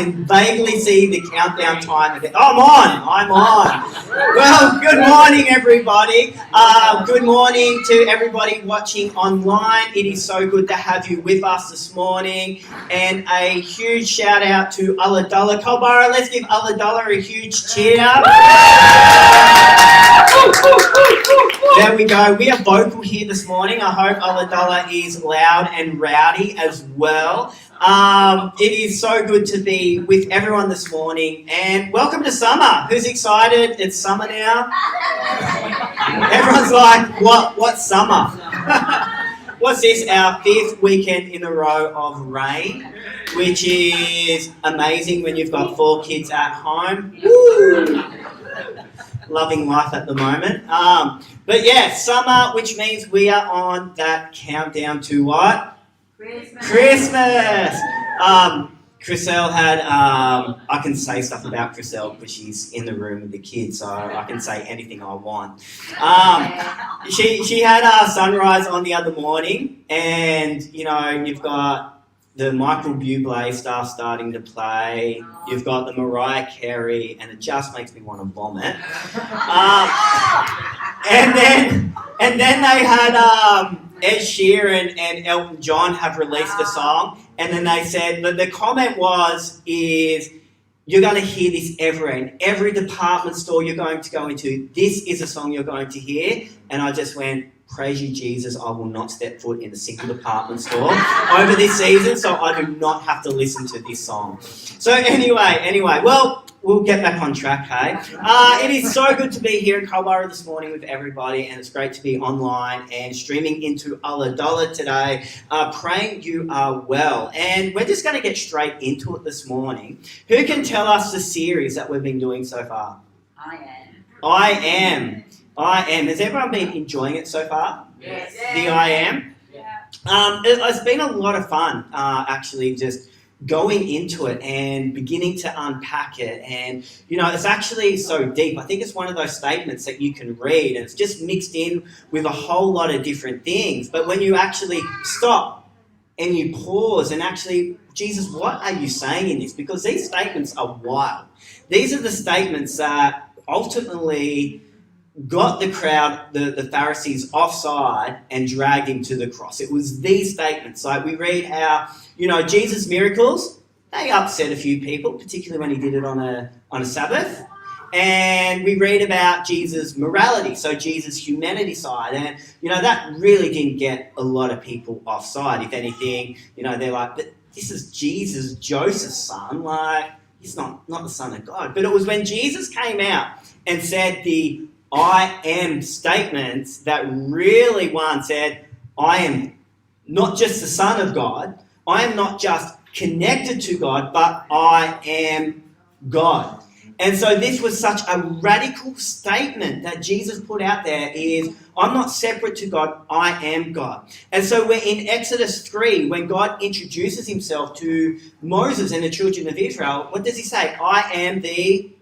can vaguely see the countdown time. I'm on. Well, good morning, everybody. Good morning to everybody watching online. It is so good to have you with us this morning. And a huge shout out to Ulladulla. Culburra, let's give Ulladulla a huge cheer. There we go. We are vocal here this morning. I hope Ulladulla is loud and rowdy as well. It is so good to be with everyone this morning, and welcome to summer. Who's excited? It's summer now. Everyone's like, what's summer? What's this? Our 5th weekend in a row of rain, which is amazing when you've got 4 kids at home. Woo! Loving life at the moment. But yeah, summer, which means we are on that countdown to what? Christmas! Chriselle had, I can say stuff about Chriselle because she's in the room with the kids, so I can say anything I want. She had sunrise on the other morning, and you know, you've got the Michael Bublé stuff starting to play, you've got the Mariah Carey, and it just makes me want to vomit. And then they had Ed Sheeran and Elton John have released a song, and then they said that the comment is you're going to hear this everywhere, in every department store you're going to go into, this is a song you're going to hear. And I just went, praise you, Jesus, I will not step foot in a single department store over this season, so I do not have to listen to this song. So anyway, well, we'll get back on track, hey? It is so good to be here in Culburra this morning with everybody, and it's great to be online and streaming into Ulladulla today, praying you are well. And we're just going to get straight into it this morning. Who can tell us the series that we've been doing so far? I am. Has everyone been enjoying it so far? Yes. The I am? Yeah. It's been a lot of fun, actually, just going into it and beginning to unpack it. And, you know, it's actually so deep. I think it's one of those statements that you can read, and it's just mixed in with a whole lot of different things. But when you actually stop and you pause and actually, Jesus, what are you saying in this? Because these statements are wild. These are the statements that ultimately got the crowd, the Pharisees, offside and dragged him to the cross. It was these statements. Like we read how, you know, Jesus' miracles, they upset a few people, particularly when he did it on a Sabbath. And we read about Jesus' morality, so Jesus' humanity side. And, you know, that really didn't get a lot of people offside. If anything, you know, they're like, but this is Jesus, Joseph's son. Like, he's not the son of God. But it was when Jesus came out and said the I am statements that really one said, I am not just the Son of God, I am not just connected to God, but I am God. And so this was such a radical statement that Jesus put out there is, I'm not separate to God, I am God. And so we're in Exodus 3, when God introduces himself to Moses and the children of Israel, what does he say? I am the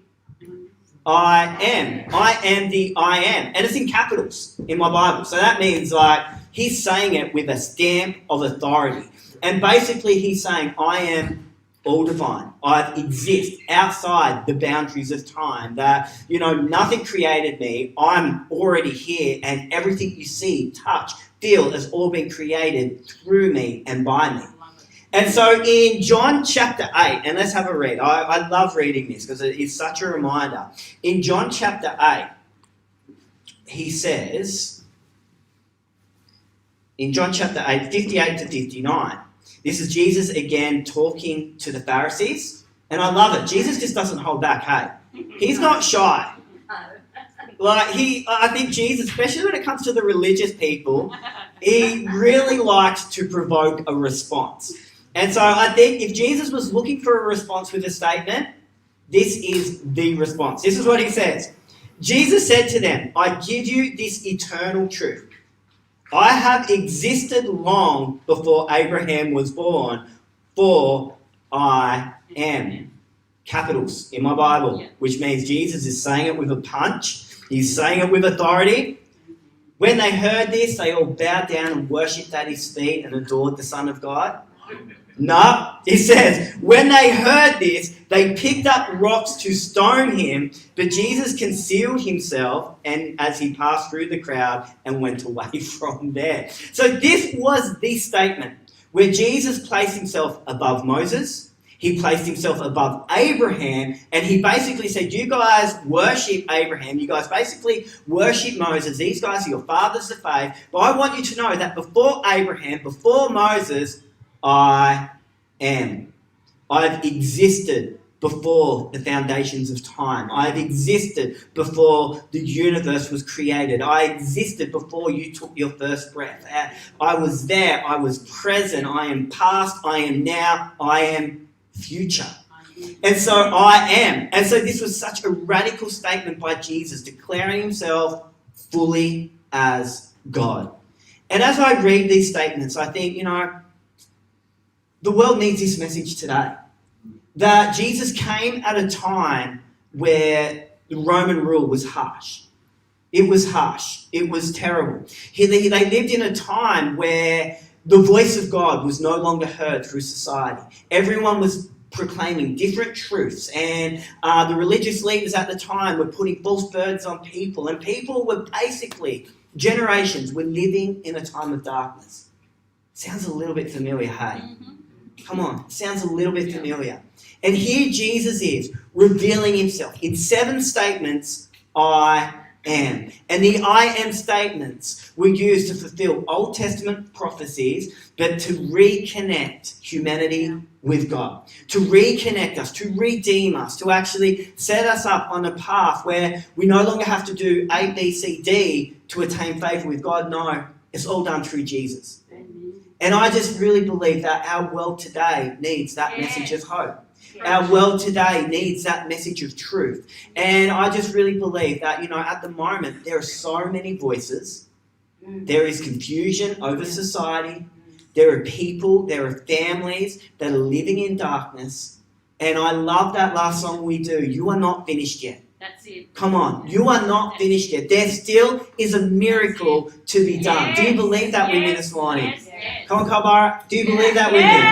I am. I am the I am. And it's in capitals in my Bible. So that means like he's saying it with a stamp of authority. And basically he's saying, I am all divine. I exist outside the boundaries of time. That, you know, nothing created me. I'm already here, and everything you see, touch, feel has all been created through me and by me. And so in John chapter 8, and let's have a read. I love reading this because it is such a reminder. In John chapter 8, he says, in John chapter 8, 58 to 59, this is Jesus again talking to the Pharisees. And I love it. Jesus just doesn't hold back, hey? He's not shy. Like I think Jesus, especially when it comes to the religious people, he really likes to provoke a response. And so I think if Jesus was looking for a response with a statement, this is the response. This is what he says. Jesus said to them, I give you this eternal truth. I have existed long before Abraham was born, for I am. Capitals in my Bible, which means Jesus is saying it with a punch. He's saying it with authority. When they heard this, they all bowed down and worshipped at his feet and adored the Son of God. No, it says, when they heard this, they picked up rocks to stone him, but Jesus concealed himself and as he passed through the crowd and went away from there. So this was the statement where Jesus placed himself above Moses, he placed himself above Abraham, and he basically said, you guys worship Abraham, you guys basically worship Moses, these guys are your fathers of faith, but I want you to know that before Abraham, before Moses, I am. I've existed before the foundations of time. I've existed before the universe was created. I existed before you took your first breath. I was there. I was present. I am past. I am now. I am future. And so I am. And so this was such a radical statement by Jesus, declaring himself fully as God. And as I read these statements, I think, the world needs this message today. That Jesus came at a time where the Roman rule was harsh. It was harsh. It was terrible. They lived in a time where the voice of God was no longer heard through society. Everyone was proclaiming different truths, and the religious leaders at the time were putting false burdens on people, and people were basically, generations were living in a time of darkness. Sounds a little bit familiar, hey? Come on, sounds a little bit familiar. And here Jesus is revealing himself. In 7 statements, I am. And the I am statements were used to fulfill Old Testament prophecies, but to reconnect humanity with God. To reconnect us, to redeem us, to actually set us up on a path where we no longer have to do A, B, C, D to attain favor with God. No, it's all done through Jesus. And I just really believe that our world today needs that message of hope. Our world today needs that message of truth. And I just really believe that, at the moment, there are so many voices. There is confusion over society. There are people, there are families that are living in darkness. And I love that last song we do, You Are Not Finished Yet. That's it. Come on, you are not finished yet. There still is a miracle to be done. Do you believe that with me this morning? Come on, Kabara, do you believe that with me?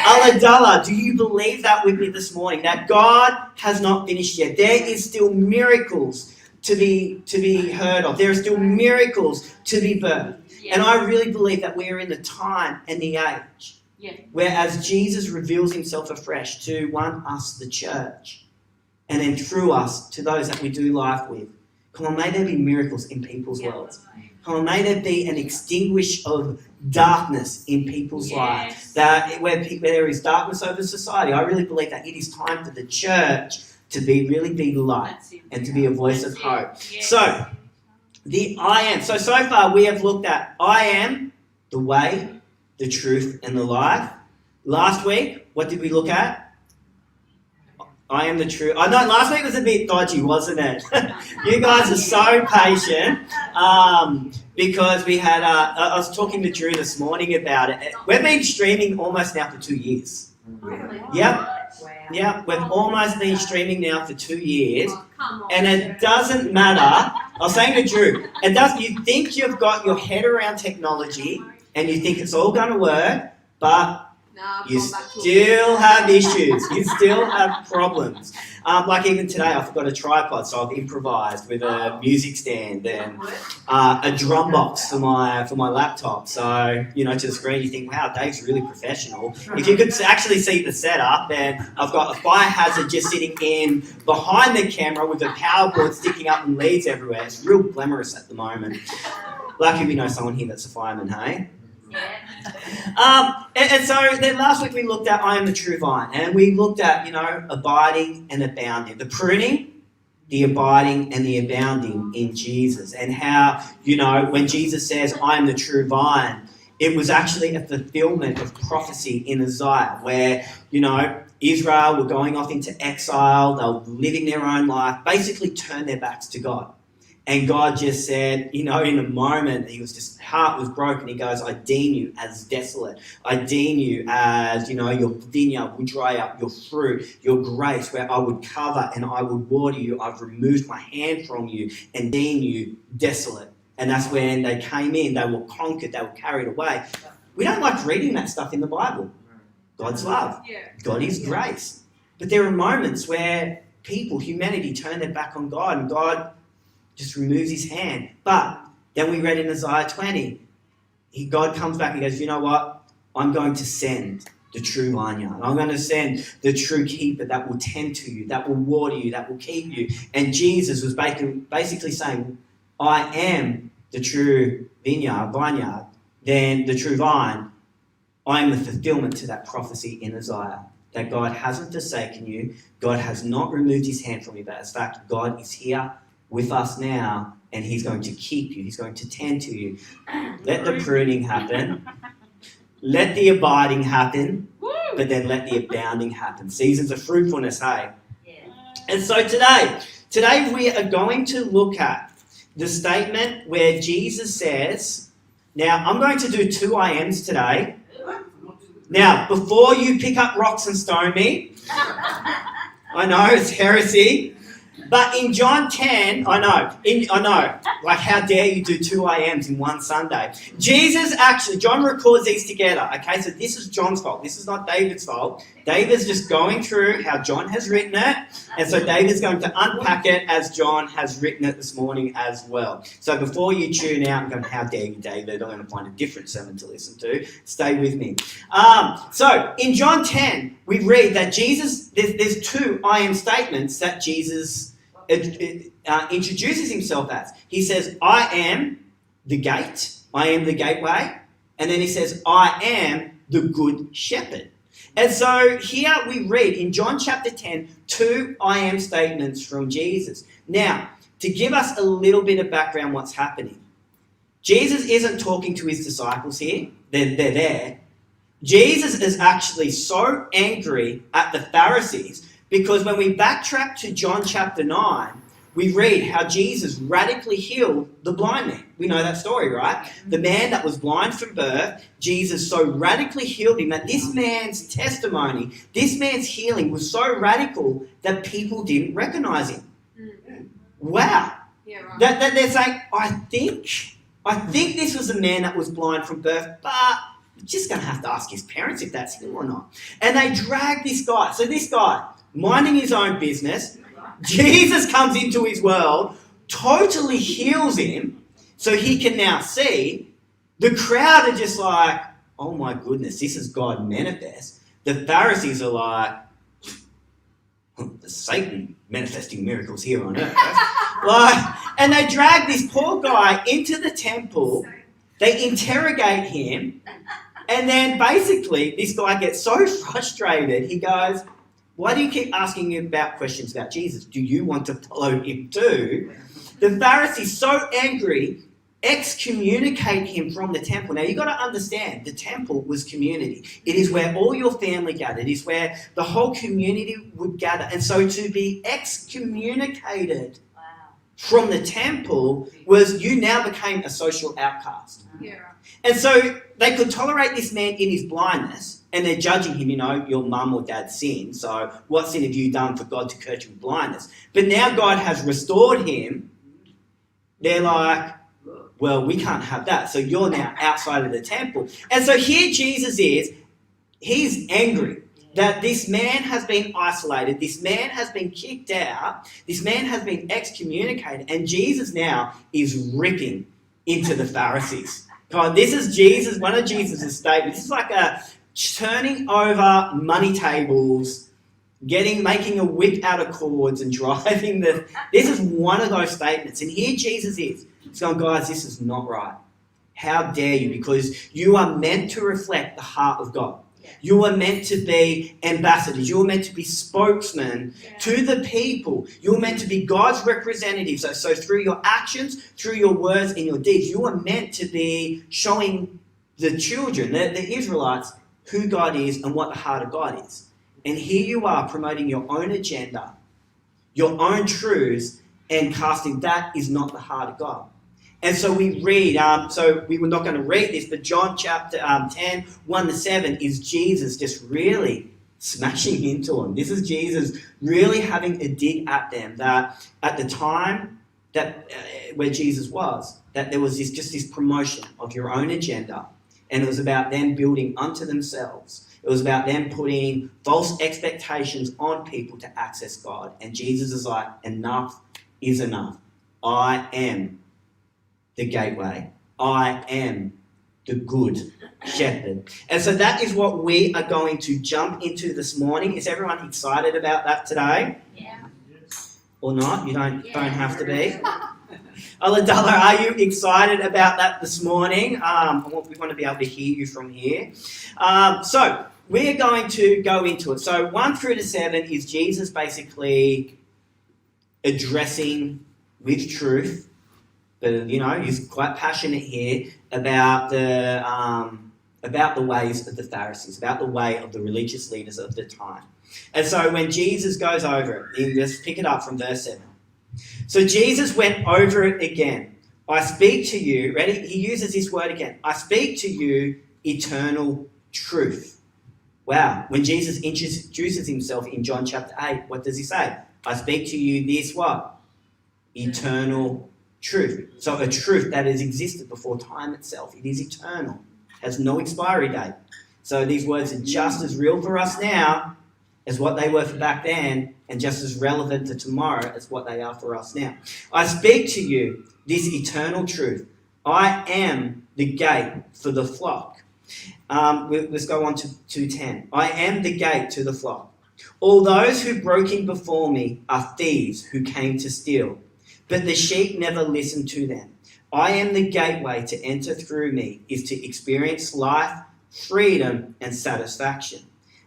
Aladala, do you believe that with me this morning? That God has not finished yet. There is still miracles to be heard of. There are still miracles to be birthed. And I really believe that we are in the time and the age where as Jesus reveals himself afresh to us, the church, and then through us to those that we do life with. Come on, may there be miracles in people's worlds. Come on, may there be an extinguish of darkness in people's lives. That where there is darkness over society, I really believe that it is time for the church to really be light and to be a voice of hope. So, the I am. So far we have looked at I am the way, the truth, and the life. Last week, what did we look at? I am the truth. I know last week was a bit dodgy, wasn't it? You guys are so patient because we had. I was talking to Drew this morning about it. We've been streaming almost now for 2 years. Yep. We've almost been streaming now for 2 years, and it doesn't matter. I was saying to Drew, you think you've got your head around technology and you think it's all going to work, but you still have issues. You still have problems. Like even today, I forgot a tripod, so I've improvised with a music stand and a drum box for my laptop. So, to the screen, you think, wow, Dave's really professional. If you could actually see the setup, and I've got a fire hazard just sitting in behind the camera with a power board sticking up and leads everywhere. It's real glamorous at the moment. Lucky we know someone here that's a fireman, hey? And so then last week we looked at I am the true vine, and we looked at abiding and abounding, the pruning, the abiding and the abounding in Jesus, and how when Jesus says I am the true vine, it was actually a fulfillment of prophecy in Isaiah where Israel were going off into exile, they were living their own life, basically turned their backs to God. And God just said, in a moment, his heart was broken. He goes, I deem you as desolate. I deem you as, your vineyard will dry up, your fruit, your grace, where I would cover and I would water you. I've removed my hand from you and deem you desolate. And that's when they came in, they were conquered, they were carried away. We don't like reading that stuff in the Bible. God's love. Yeah. God is grace. But there are moments where humanity turn their back on God and God just removes his hand. But then we read in Isaiah 20, God comes back and goes, you know what? I'm going to send the true vineyard. I'm going to send the true keeper that will tend to you, that will water you, that will keep you. And Jesus was basically saying, I am the true vineyard, then the true vine. I am the fulfillment to that prophecy in Isaiah, that God hasn't forsaken you, God has not removed his hand from you, but in fact, God is here with us now, and he's going to keep you, he's going to tend to you. Let the pruning happen, let the abiding happen, but then let the abounding happen. Seasons of fruitfulness, hey? Yeah. And so today we are going to look at the statement where Jesus says, now I'm going to do 2 I ams today. Now, before you pick up rocks and stone me, I know it's heresy, but in John 10, I know, like how dare you do 2 I ams in one Sunday. John records these together, okay, so this is John's fault, this is not David's fault. David's just going through how John has written it, and so David's going to unpack it as John has written it this morning as well. So before you tune out and go, how dare you, David, I'm going to find a different sermon to listen to, stay with me. So in John 10, we read that there's 2 I am statements that Jesus introduces himself as. He says, I am the gate, I am the gateway, and then he says, I am the good shepherd. And so here we read in John chapter 10, 2 I am statements from Jesus. Now, to give us a little bit of background what's happening, Jesus isn't talking to his disciples here, they're there. Jesus is actually so angry at the Pharisees because when we backtrack to John chapter 9, we read how Jesus radically healed the blind man. We know that story, right? The man that was blind from birth, Jesus so radically healed him that this man's testimony, this man's healing was so radical that people didn't recognize him. Wow. Yeah, right. That they're saying, I think this was a man that was blind from birth, but we're just going to have to ask his parents if that's him or not. And they drag this guy. So this guy, minding his own business, Jesus comes into his world, totally heals him, so he can now see. The crowd are just like, oh my goodness, this is God manifest. The Pharisees are like, Satan manifesting miracles here on earth. And they drag this poor guy into the temple, they interrogate him, and then basically this guy gets so frustrated, he goes, why do you keep asking me about questions about Jesus? Do you want to follow him too? The Pharisees, so angry, excommunicate him from the temple. Now, you've got to understand, the temple was community. It is where all your family gathered. It is where the whole community would gather. And so to be excommunicated from the temple was you now became a social outcast. Yeah. And so they could tolerate this man in his blindness, and they're judging him, your mum or dad sinned, so what sin have you done for God to curse you with blindness? But now God has restored him. They're like, well, we can't have that, so you're now outside of the temple. And so here Jesus is, he's angry that this man has been isolated, this man has been kicked out, this man has been excommunicated, and Jesus now is ripping into the Pharisees. God, this is Jesus, one of Jesus' statements. This is like a turning over money tables, making a whip out of cords and driving this is one of those statements. And here Jesus is. He's going, guys, this is not right. How dare you? Because you are meant to reflect the heart of God. You are meant to be ambassadors. You are meant to be spokesmen to the people. You are meant to be God's representatives. So through your actions, through your words and your deeds, you are meant to be showing the children, the Israelites, who God is and what the heart of God is. And here you are promoting your own agenda, your own truths, and casting that is not the heart of God. And so we read, so we were not going to read this, but John chapter 10, 1-7 is Jesus just really smashing into them. This is Jesus really having a dig at them, that at the time that where Jesus was, that there was this promotion of your own agenda, and it was about them building unto themselves It was about them putting false expectations on people to access God. And Jesus is like, enough is enough. I am the gateway. I am the good shepherd. And so that is what we are going to jump into this morning. Is everyone excited about that today? Yeah. Or not? You don't have to be. Aladala, are you excited about that this morning? We want to be able to hear you from here. So we're going to go into it. So 1 through to 7 is Jesus basically addressing with truth. But, he's quite passionate here about the ways of the Pharisees, about the way of the religious leaders of the time. And so when Jesus goes over it, let's pick it up from verse 7. So Jesus went over it again. I speak to you, ready? He uses this word again. I speak to you eternal truth. Wow. When Jesus introduces himself in John chapter 8, what does he say? I speak to you this what? Eternal truth. So a truth that has existed before time itself. It is eternal. Has no expiry date. So these words are just as real for us now as what they were for back then, and just as relevant to tomorrow as what they are for us now. I speak to you this eternal truth. I am the gate for the flock. Let's go on to 2:10. I am the gate to the flock. All those who broke in before me are thieves who came to steal, but the sheep never listened to them. I am the gateway. To enter through me is to experience life, freedom, and satisfaction.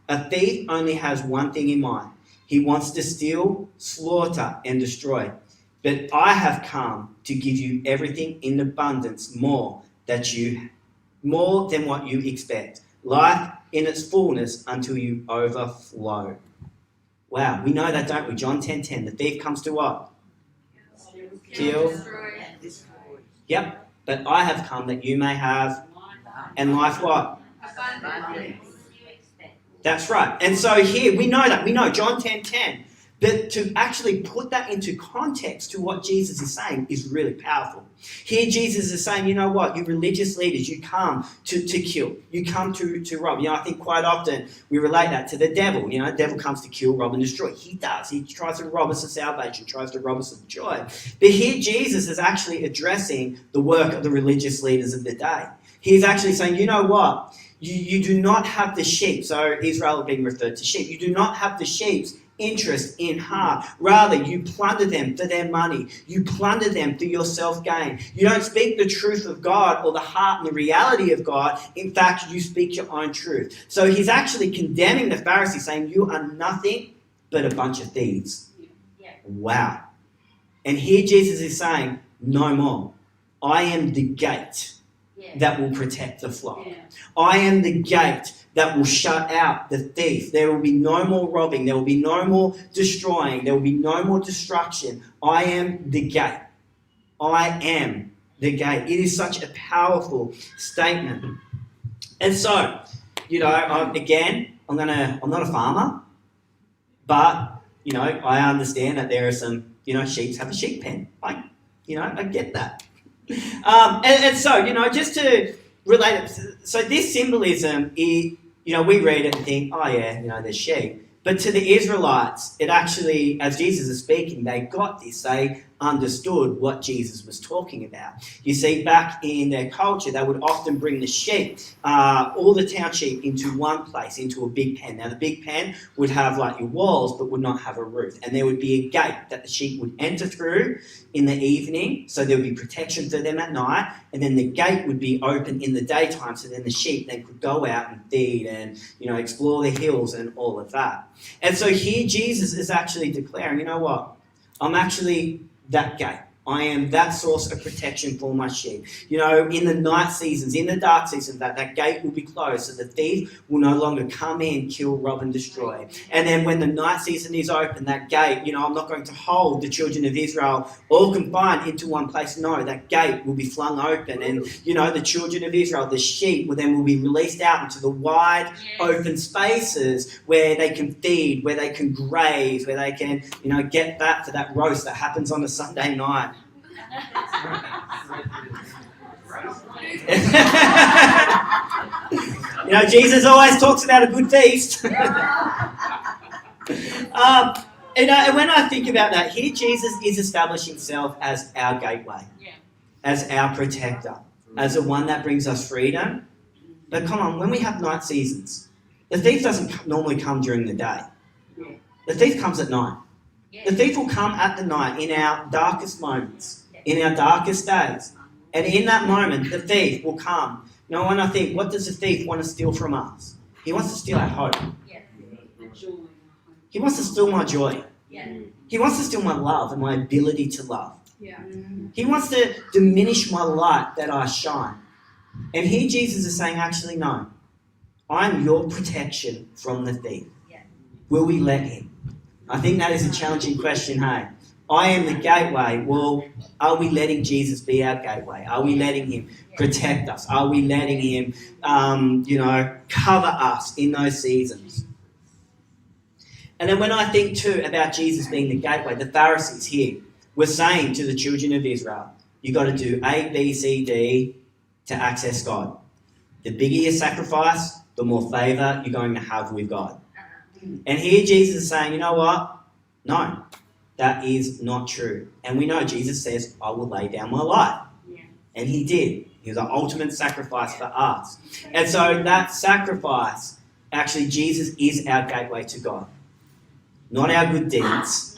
A thief only has one thing in mind. He wants to steal, slaughter, and destroy. But I have come to give you everything in abundance, more than what you expect. Life in its fullness until you overflow. Wow, we know that, don't we? John 10:10. The thief comes to what? Kill. Yep. But I have come that you may have, and life what? Abundance. That's right. And so here, we know that. We know John 10:10. But to actually put that into context to what Jesus is saying is really powerful. Here Jesus is saying, you know what, you religious leaders, you come to kill. You come to rob. I think quite often we relate that to the devil. The devil comes to kill, rob, and destroy. He does. He tries to rob us of salvation, tries to rob us of joy. But here Jesus is actually addressing the work of the religious leaders of the day. He's actually saying, you know what, you do not have the sheep. So Israel are being referred to sheep. You do not have the sheep's interest in heart. Rather, you plunder them for their money. You plunder them for your self-gain. You don't speak the truth of God or the heart and the reality of God. In fact, you speak your own truth. So he's actually condemning the Pharisees, saying, you are nothing but a bunch of thieves. Yeah. Wow. And here Jesus is saying, no more. I am the gate that will protect the flock. Yeah. I am the gate that will shut out the thief. There will be no more robbing. There will be no more destroying. There will be no more destruction. I am the gate. I am the gate. It is such a powerful statement. And so, I'm not a farmer, but, I understand that there are some, sheep have a sheep pen. I get that. And so, just to relate it, so this symbolism, we read it and think, oh yeah, there's sheep. But to the Israelites, it actually, as Jesus is speaking, they got this. They understood what Jesus was talking about. You see, back in their culture, they would often bring the sheep, all the town sheep, into one place, into a big pen. Now, the big pen would have like your walls, but would not have a roof. And there would be a gate that the sheep would enter through in the evening, so there would be protection for them at night. And then the gate would be open in the daytime, so then the sheep then could go out and feed and, explore the hills and all of that. And so here Jesus is actually declaring, you know what? I'm actually that gate. I am that source of protection for my sheep. In the night seasons, in the dark seasons, that gate will be closed, so the thief will no longer come in, kill, rob, and destroy. And then when the night season is open, that gate, I'm not going to hold the children of Israel all confined into one place. No, that gate will be flung open, and the children of Israel, the sheep, will be released out into the wide, open spaces where they can feed, where they can graze, where they can, get that for that roast that happens on a Sunday night. You know, Jesus always talks about a good feast. And when I think about that, here Jesus is establishing himself as our gateway, as our protector, as the one that brings us freedom. But come on, when we have night seasons, the thief doesn't normally come during the day. The thief comes at night. The thief will come at the night in our darkest moments, in our darkest days. And in that moment, the thief will come. You know, when I think, what does the thief want to steal from us? He wants to steal our hope. He wants to steal my joy. He wants to steal my love and my ability to love. He wants to diminish my light that I shine. And here Jesus is saying, actually, no. I'm your protection from the thief. Will we let him? I think that is a challenging question, hey? I am the gateway. Well, are we letting Jesus be our gateway? Are we letting him protect us? Are we letting him, cover us in those seasons? And then when I think too about Jesus being the gateway, the Pharisees here were saying to the children of Israel, you got to do A, B, C, D to access God. The bigger your sacrifice, the more favour you're going to have with God. And here Jesus is saying, you know what? No, that is not true. And we know Jesus says, I will lay down my life. And he did. He was the ultimate sacrifice for us. And so that sacrifice, actually Jesus is our gateway to God. Not our good deeds,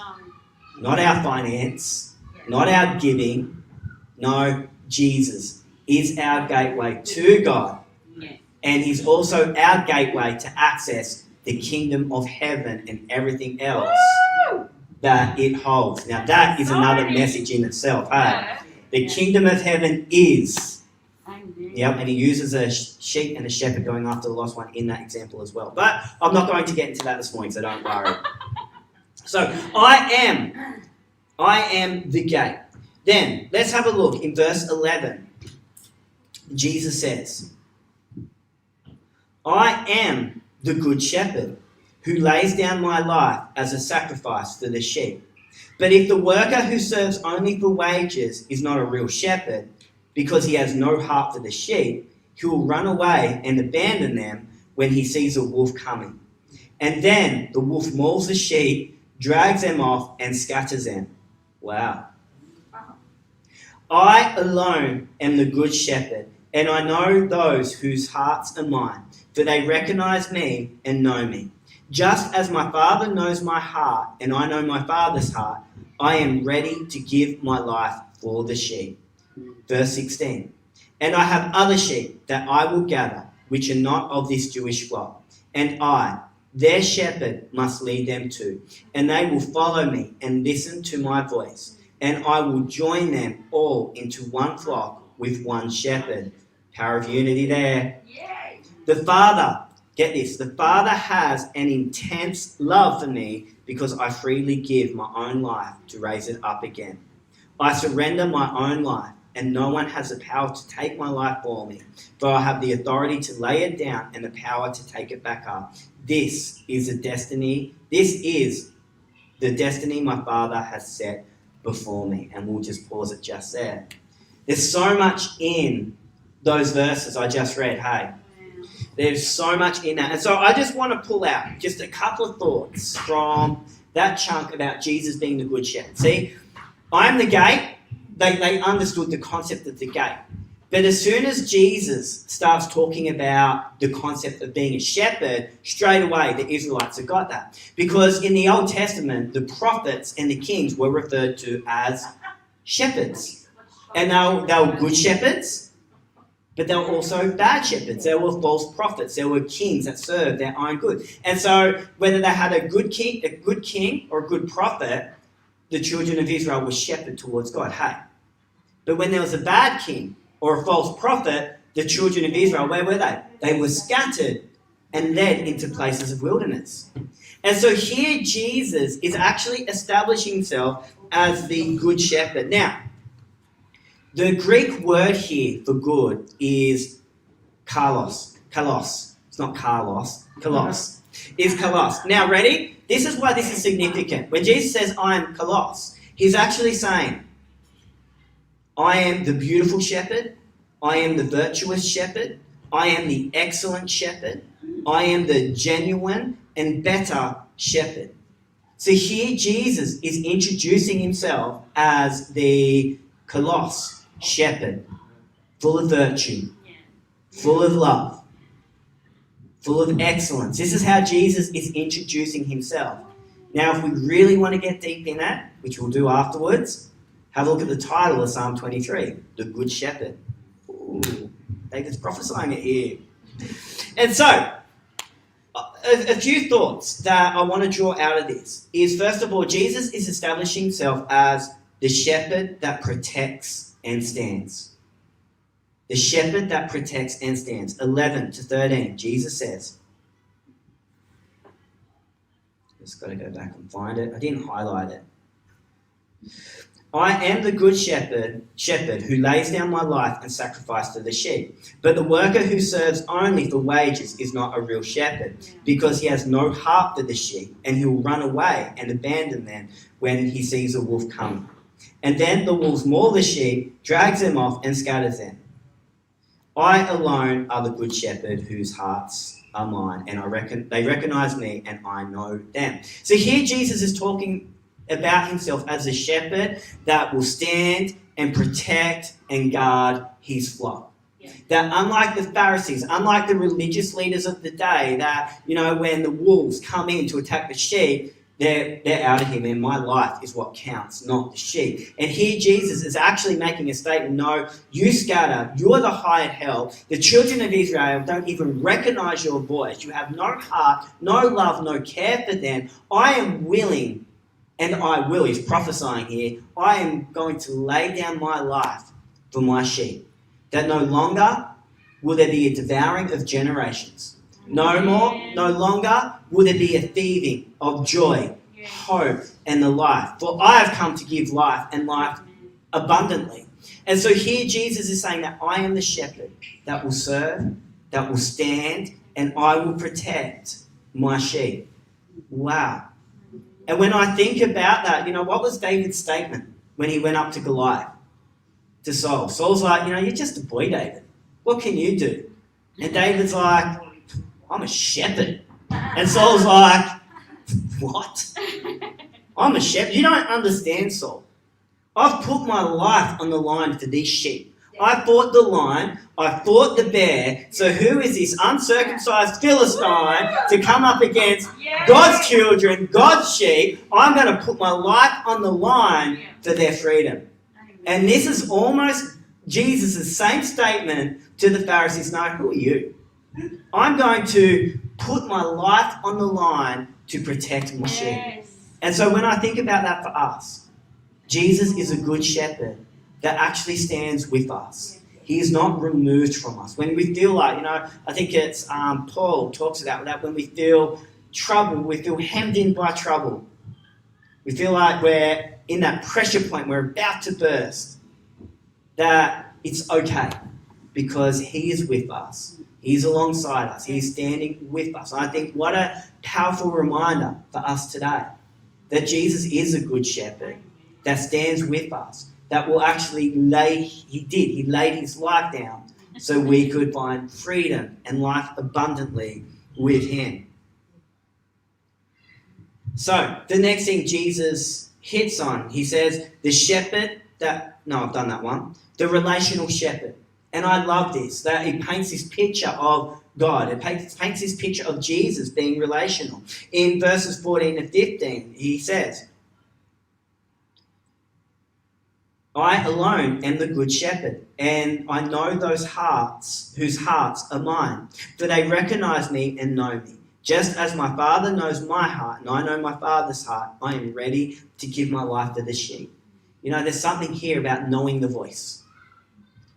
not our finance, not our giving. No, Jesus is our gateway to God. And he's also our gateway to access the kingdom of heaven and everything else that it holds. Now that is another message in itself. Hey? The kingdom of heaven is. Yep, and he uses a sheep and a shepherd going after the lost one in that example as well. But I'm not going to get into that this morning, so don't worry. So I am the gate. Then let's have a look in verse 11. Jesus says, I am the good shepherd who lays down my life as a sacrifice for the sheep. But if the worker who serves only for wages is not a real shepherd, because he has no heart for the sheep, he will run away and abandon them when he sees a wolf coming. And then the wolf mauls the sheep, drags them off, and scatters them. Wow. I alone am the good shepherd, and I know those whose hearts are mine, for they recognize me and know me. Just as my Father knows my heart, and I know my Father's heart, I am ready to give my life for the sheep. Verse 16. And I have other sheep that I will gather, which are not of this Jewish flock. And I, their shepherd, must lead them too. And they will follow me and listen to my voice. And I will join them all into one flock with one shepherd. Power of unity there. Yay. The Father, get this, the Father has an intense love for me because I freely give my own life to raise it up again. I surrender my own life, and no one has the power to take my life for me, but I have the authority to lay it down and the power to take it back up. This is the destiny my Father has set before me. And we'll just pause it just there. There's so much in those verses I just read, hey? There's so much in that. And so I just want to pull out just a couple of thoughts from that chunk about Jesus being the good shepherd. See, I'm the gate. They understood the concept of the gate. But as soon as Jesus starts talking about the concept of being a shepherd, straight away the Israelites have got that. Because in the Old Testament, the prophets and the kings were referred to as shepherds. And they were good shepherds, but they were also bad shepherds. There were false prophets. There were kings that served their own good. And so whether they had a good king or a good prophet, the children of Israel were shepherded towards God. Hey. But when there was a bad king or a false prophet, the children of Israel, where were they? They were scattered and led into places of wilderness. And so here Jesus is actually establishing himself as the good shepherd. Now, the Greek word here for good is kalos. Kalos. It's not Carlos. Kalos. Is kalos. Now, ready? This is why this is significant. When Jesus says, I am kalos, he's actually saying, I am the beautiful shepherd. I am the virtuous shepherd. I am the excellent shepherd. I am the genuine and better shepherd. So here Jesus is introducing himself as the Colossus shepherd, full of virtue, full of love, full of excellence. This is how Jesus is introducing himself. Now, if we really want to get deep in that, which we'll do afterwards, have a look at the title of Psalm 23, the Good Shepherd. Ooh, David's prophesying it here. And so, a few thoughts that I want to draw out of this is, first of all, Jesus is establishing himself as the shepherd that protects and stands. The shepherd that protects and stands. 11 to 13, Jesus says, just got to go back and find it. I didn't highlight it. I am the good shepherd who lays down my life and sacrifice for the sheep. But the worker who serves only for wages is not a real shepherd, because he has no heart for the sheep, and he will run away and abandon them when he sees a wolf coming. And then the wolves maul the sheep, drags them off, and scatters them. I alone are the good shepherd whose hearts are mine, and they recognize me, and I know them. So here Jesus is talking about himself as a shepherd that will stand and protect and guard his flock. Yeah. That unlike the Pharisees, unlike the religious leaders of the day, that, when the wolves come in to attack the sheep, they're out of him, and my life is what counts, not the sheep. And here Jesus is actually making a statement, no, you scatter, you're the hired hell. The children of Israel don't even recognize your voice. You have no heart, no love, no care for them. I am willing, and I will, he's prophesying here, I am going to lay down my life for my sheep. That no longer will there be a devouring of generations. No longer will there be a thieving of joy, hope, and the life. For I have come to give life, and life abundantly. And so here Jesus is saying that I am the shepherd that will serve, that will stand, and I will protect my sheep. Wow. And when I think about that, what was David's statement when he went up to Goliath, to Saul? Saul's like, you're just a boy, David. What can you do? And David's like, I'm a shepherd. And Saul's like, what? I'm a shepherd? You don't understand, Saul. I've put my life on the line for these sheep. I fought the lion, I fought the bear, so who is this uncircumcised Philistine to come up against God's children, God's sheep? I'm going to put my life on the line for their freedom. And this is almost Jesus' same statement to the Pharisees. No, who are you? I'm going to put my life on the line to protect my sheep. And so when I think about that for us, Jesus is a good shepherd that actually stands with us. He is not removed from us. When we feel like, I think it's Paul talks about that, when we feel trouble, we feel hemmed in by trouble. We feel like we're in that pressure point, we're about to burst, that it's okay because he is with us. He's alongside us. He's standing with us. And I think what a powerful reminder for us today that Jesus is a good shepherd that stands with us, that will actually he laid his life down so we could find freedom and life abundantly with him. So, the next thing Jesus hits on, he says, the relational shepherd. And I love this, that he paints this picture of God. It paints this picture of Jesus being relational. In verses 14 to 15, he says, I alone am the good shepherd, and I know those hearts whose hearts are mine, for they recognize me and know me. Just as my Father knows my heart, and I know my Father's heart, I am ready to give my life for the sheep. There's something here about knowing the voice.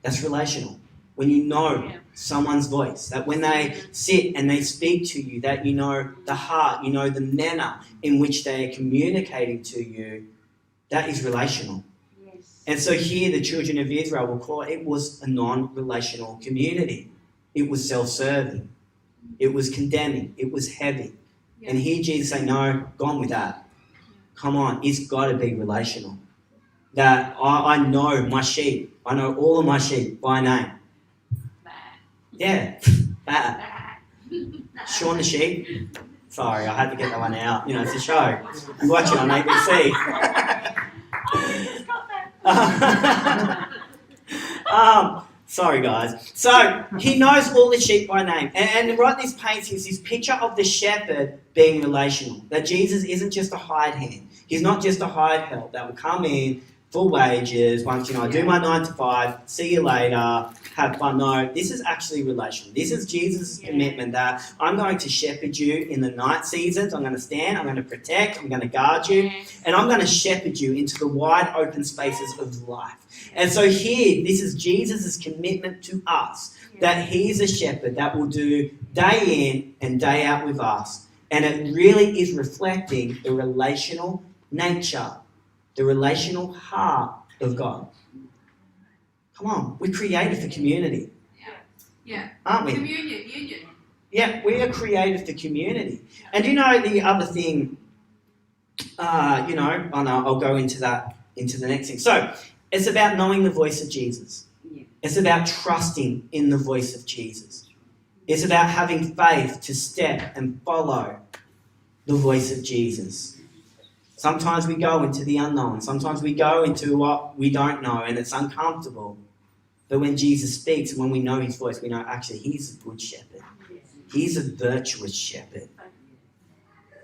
That's relational. When you know someone's voice, that when they sit and they speak to you, that you know the heart, you know the manner in which they are communicating to you, that is relational. And so here the children of Israel will call it was a non-relational community. It was self-serving. It was condemning. It was heavy. And here Jesus saying, no, gone with that. Come on, it's got to be relational. That I know my sheep. I know all of my sheep by name. Yeah, that. Shaun the Sheep. Sorry, I had to get that one out. You know, it's a show. You watch it on ABC. Sorry, guys. So he knows all the sheep by name, and what this paints is this picture of the shepherd being relational. That Jesus isn't just a hired hand. He's not just a hired help that will come in for wages. Once I do my 9 to 5, see you later, have fun. No, this is actually relational. This is Jesus' commitment that I'm going to shepherd you in the night seasons. I'm going to stand, I'm going to protect, I'm going to guard you, and I'm going to shepherd you into the wide open spaces of life. And so here, this is Jesus' commitment to us, that he's a shepherd that will do day in and day out with us. And it really is reflecting the relational nature, the relational heart of God. Come on, we're created for community. Yeah. Aren't we? Union. Yeah, we are created for community. And you know the other thing, I'll go into the next thing. So, it's about knowing the voice of Jesus. Yeah. It's about trusting in the voice of Jesus. It's about having faith to step and follow the voice of Jesus. Sometimes we go into the unknown. Sometimes we go into what we don't know and it's uncomfortable. But when Jesus speaks, when we know his voice, we know actually he's a good shepherd. He's a virtuous shepherd.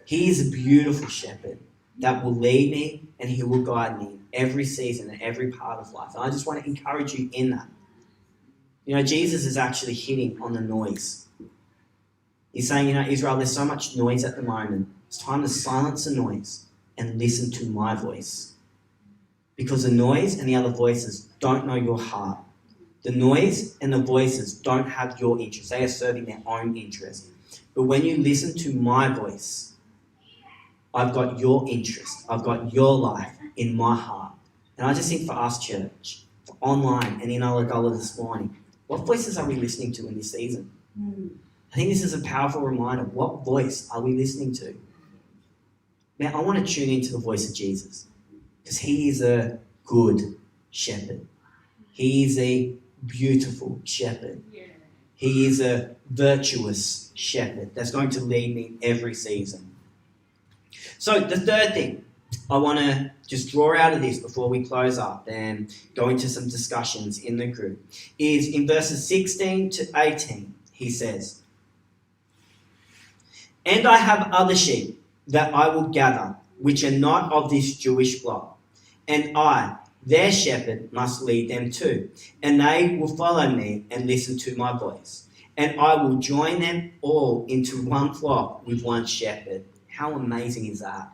He is a beautiful shepherd that will lead me and he will guide me every season and every part of life. And I just want to encourage you in that. You know, Jesus is actually hitting on the noise. He's saying, Israel, there's so much noise at the moment. It's time to silence the noise and listen to my voice. Because the noise and the other voices don't know your heart. The noise and the voices don't have your interest. They are serving their own interest. But when you listen to my voice, I've got your interest. I've got your life in my heart. And I just think for us, church, for online and in Ulladulla this morning, what voices are we listening to in this season? I think this is a powerful reminder. What voice are we listening to? Now, I want to tune into the voice of Jesus because he is a good shepherd. He is a beautiful shepherd. He is a virtuous shepherd that's going to lead me every season. So the third thing I want to just draw out of this before we close up and go into some discussions in the group is in verses 16 to 18, he says, "And I have other sheep that I will gather, which are not of this Jewish flock, and I, their shepherd, must lead them too, and they will follow me and listen to my voice, and I will join them all into one flock with one shepherd." How amazing is that?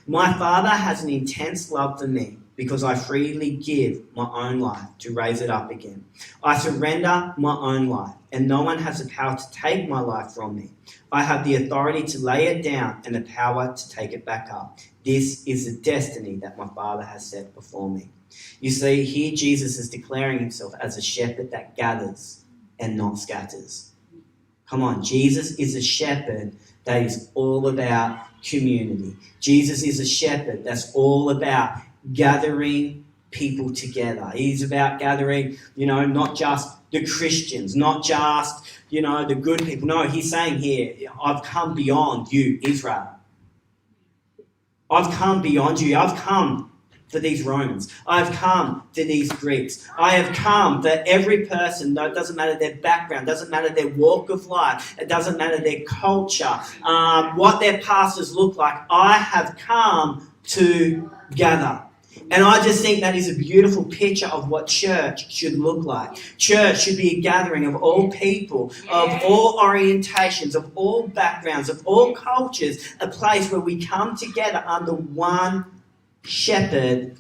"My Father has an intense love for me because I freely give my own life to raise it up again. I surrender my own life, and no one has the power to take my life from me. I have the authority to lay it down and the power to take it back up. This is the destiny that my Father has set before me." You see, here Jesus is declaring himself as a shepherd that gathers and not scatters. Come on, Jesus is a shepherd that is all about community. Jesus is a shepherd that's all about gathering people together. He's about gathering, not just the Christians, not just, the good people. No, he's saying here, I've come beyond you, Israel. I've come beyond you. I've come for these Romans. I've come for these Greeks. I have come for every person. No, it doesn't matter their background, doesn't matter their walk of life, it doesn't matter their culture, what their pastors look like. I have come to gather. And I just think that is a beautiful picture of what church should look like. Church should be a gathering of all people, of all orientations, of all backgrounds, of all cultures, a place where we come together under one shepherd,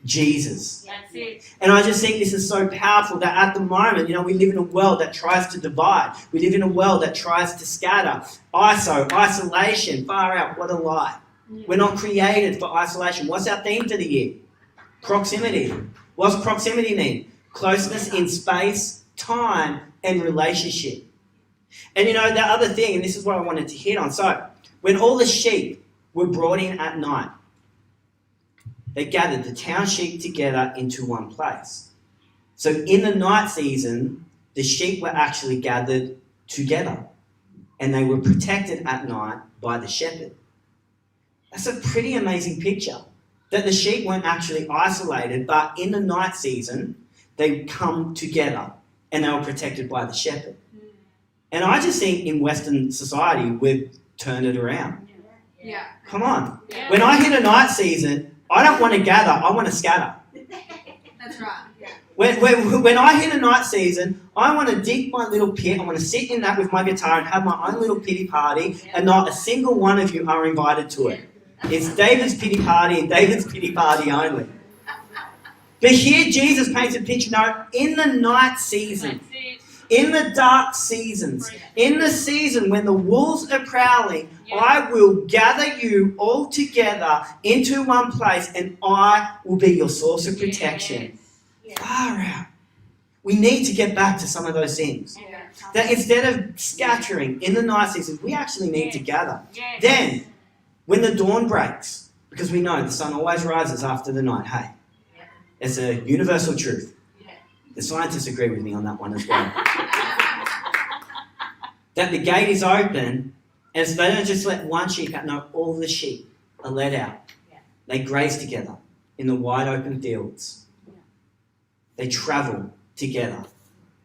Jesus. That's it. And I just think this is so powerful that at the moment, we live in a world that tries to divide. We live in a world that tries to scatter. Isolation, far out, what a lie. We're not created for isolation. What's our theme for the year? Proximity. What's proximity mean? Closeness in space, time, and relationship. And the other thing, and this is what I wanted to hit on. So, when all the sheep were brought in at night, they gathered the town sheep together into one place. So in the night season, the sheep were actually gathered together and they were protected at night by the shepherd. That's a pretty amazing picture. That the sheep weren't actually isolated, but in the night season, they come together and they were protected by the shepherd. And I just think in Western society, we've turned it around. Yeah. Come on. Yeah. When I hit a night season, I don't want to gather, I want to scatter. That's right. When I hit a night season, I want to dig my little pit, I want to sit in that with my guitar and have my own little pity party, and not a single one of you are invited to it. It's David's pity party and David's pity party only. But here Jesus paints a picture, no, in the night season, in the dark seasons, in the season when the wolves are prowling, I will gather you all together into one place and I will be your source of protection. Far out. We need to get back to some of those things. That instead of scattering in the night season, we actually need to gather. Then, when the dawn breaks, because we know the sun always rises after the night, hey, it's a universal truth. The scientists agree with me on that one as well. That the gate is open, and so they don't just let one sheep out, no, all the sheep are let out. They graze together in the wide open fields. They travel together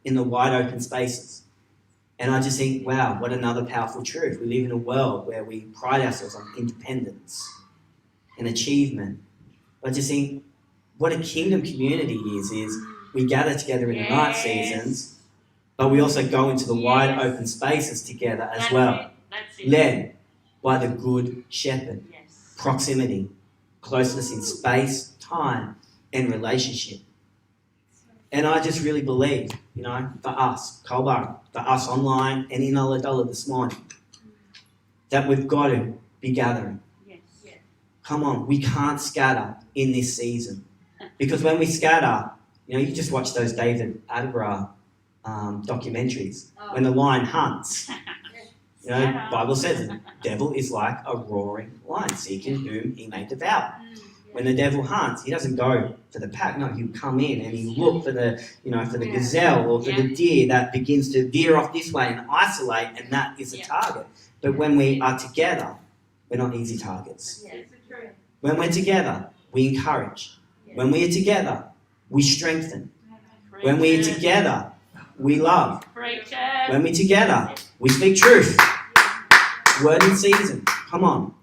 in the wide open spaces. And I just think, wow, what another powerful truth. We live in a world where we pride ourselves on independence and achievement. But I just think what a kingdom community is we gather together in the night seasons, but we also go into the wide open spaces together as well. Led by the good shepherd. Proximity, closeness in space, time, and relationship. And I just really believe, for us, Culburra, for us online and in Ulladulla this morning, that we've got to be gathering. Come on, we can't scatter in this season. Because when we scatter, you just watch those David Attenborough documentaries. When the lion hunts, the Bible says the devil is like a roaring lion seeking whom he may devour. When the devil hunts, he doesn't go for the pack. No, he'll come in and he'll look for the, for the gazelle or for the deer that begins to veer off this way and isolate, and that is a target. But when we are together, we're not easy targets. When we're together, we encourage. When we are together, we strengthen. When we are together, we love. When we're together, we speak truth. Word in season. Come on.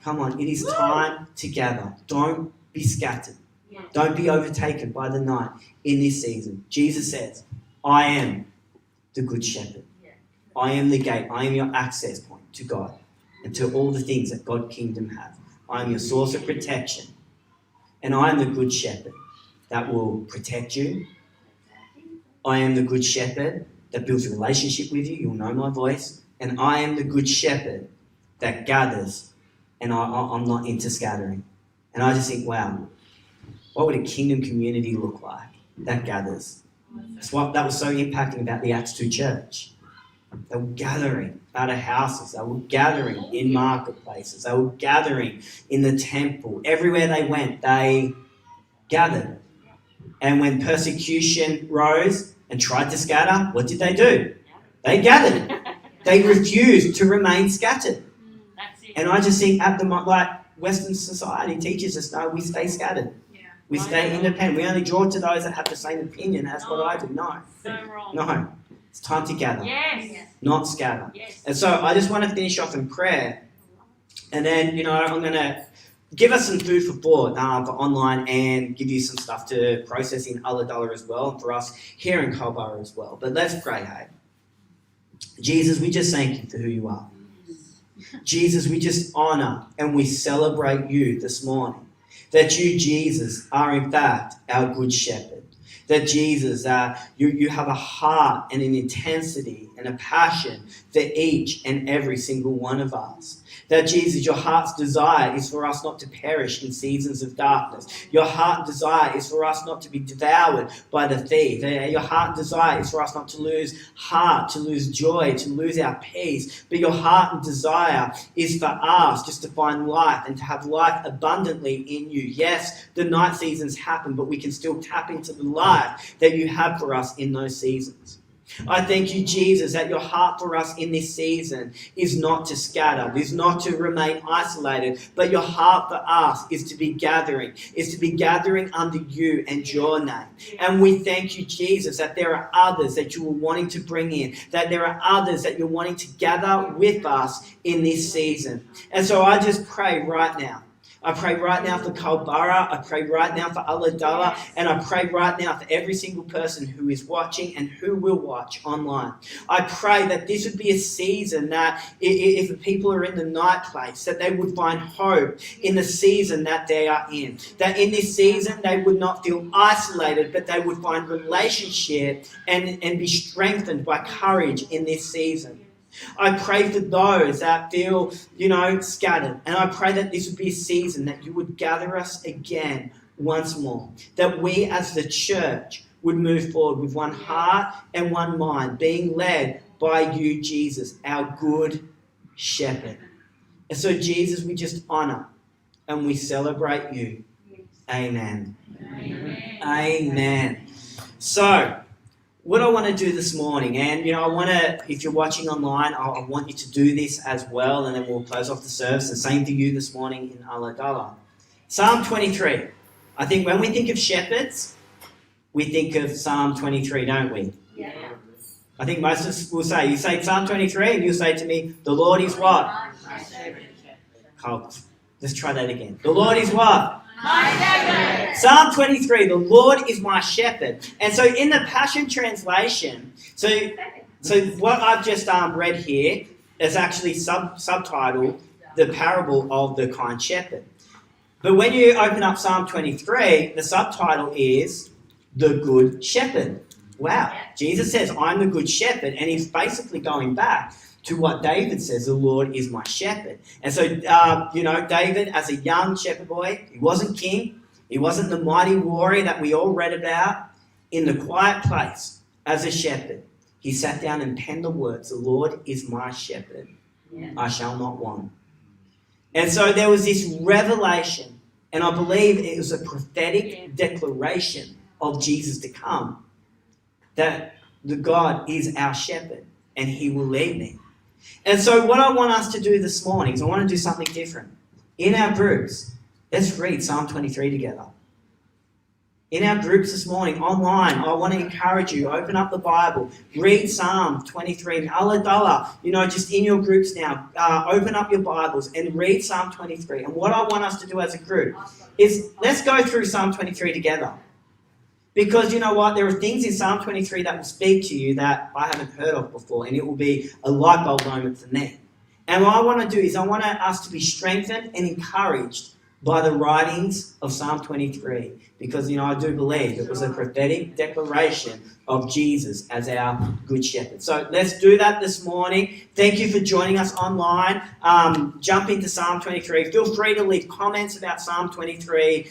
Come on, it is time to gather. Don't be scattered. Don't be overtaken by the night in this season. Jesus says, I am the good shepherd. I am the gate. I am your access point to God and to all the things that God's kingdom have. I am your source of protection. And I am the good shepherd that will protect you. I am the good shepherd that builds a relationship with you. You'll know my voice. And I am the good shepherd that gathers. And I'm not into scattering. And I just think, wow, what would a kingdom community look like that gathers? That's what that was so impacting about the Acts 2 church. They were gathering out of houses. They were gathering in marketplaces. They were gathering in the temple. Everywhere they went, they gathered. And when persecution rose and tried to scatter, what did they do? They gathered. They refused to remain scattered. And I just think Western society teaches us, no, we stay scattered. We stay independent. We only draw to those that have the same opinion as what I do. No. No. It's time to gather. Not scatter. And so I just want to finish off in prayer. And then, I'm going to give us some food for thought for online and give you some stuff to process in Ulladulla as well, and for us here in Culburra as well. But let's pray, hey. Jesus, we just thank you for who you are. Jesus, we just honour and we celebrate you this morning. That you, Jesus, are in fact our good shepherd. That Jesus, you have a heart and an intensity and a passion for each and every single one of us. That Jesus, your heart's desire is for us not to perish in seasons of darkness. Your heart desire is for us not to be devoured by the thief. Your heart desire is for us not to lose heart, to lose joy, to lose our peace. But your heart and desire is for us just to find life and to have life abundantly in you. Yes, the night seasons happen, but we can still tap into the light life that you have for us in those seasons. I thank you, Jesus, that your heart for us in this season is not to scatter, is not to remain isolated, but your heart for us is to be gathering under you and your name. And we thank you, Jesus, that there are others that you are wanting to bring in, that there are others that you're wanting to gather with us in this season. And so I just pray right now. I pray right now for Culburra, I pray right now for Ulladulla, and I pray right now for every single person who is watching and who will watch online. I pray that this would be a season that if the people are in the night place, that they would find hope in the season that they are in. That in this season they would not feel isolated, but they would find relationship and be strengthened by courage in this season. I pray for those that feel, scattered. And I pray that this would be a season that you would gather us again once more. That we as the church would move forward with one heart and one mind, being led by you, Jesus, our good shepherd. And so, Jesus, we just honour and we celebrate you. Amen. Amen. Amen. So, what I want to do this morning, and I want to, if you're watching online, I want you to do this as well, and then we'll close off the service. And same for you this morning in Ulladulla. Psalm 23. I think when we think of shepherds, we think of Psalm 23, don't we? Yeah. I think most of us will say, you say Psalm 23, and you'll say to me, the Lord is what? Let's try that again. The Lord is what? My shepherd. Psalm 23, the Lord is my shepherd. And so in the Passion Translation, so what I've just read here is actually subtitled The Parable of the Kind Shepherd. But when you open up Psalm 23, the subtitle is The Good Shepherd. Wow. Jesus says, I'm the good shepherd. And he's basically going back to what David says, the Lord is my shepherd. And so, David, as a young shepherd boy, he wasn't king. He wasn't the mighty warrior that we all read about. In the quiet place, as a shepherd, he sat down and penned the words, the Lord is my shepherd. Yeah. I shall not want. And so there was this revelation, and I believe it was a prophetic declaration of Jesus to come, that the God is our shepherd, and he will lead me. And so what I want us to do this morning is I want to do something different. In our groups, let's read Psalm 23 together. In our groups this morning, online, I want to encourage you, open up the Bible, read Psalm 23. And Ulladulla, just in your groups now, open up your Bibles and read Psalm 23. And what I want us to do as a group is let's go through Psalm 23 together. Because you know what? There are things in Psalm 23 that will speak to you that I haven't heard of before, and it will be a light bulb moment for me. And what I want to do is I want us to be strengthened and encouraged by the writings of Psalm 23. Because, I do believe it was a prophetic declaration of Jesus as our good shepherd. So let's do that this morning. Thank you for joining us online. Jump into Psalm 23. Feel free to leave comments about Psalm 23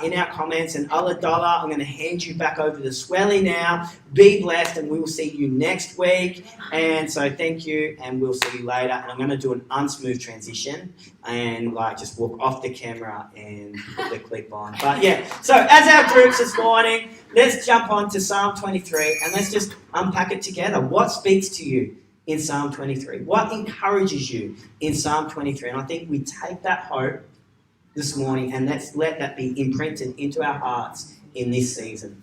in our comments. And Ulladulla, I'm going to hand you back over to Swelly now. Be blessed, and we will see you next week. And so thank you, and we'll see you later. And I'm going to do an unsmooth transition and just walk off the camera and put the clip on. But yeah, so as our groups this morning, let's jump on to Psalm 23 and let's just unpack it together. What speaks to you in Psalm 23? What encourages you in Psalm 23? And I think we take that hope this morning and let's let that be imprinted into our hearts in this season.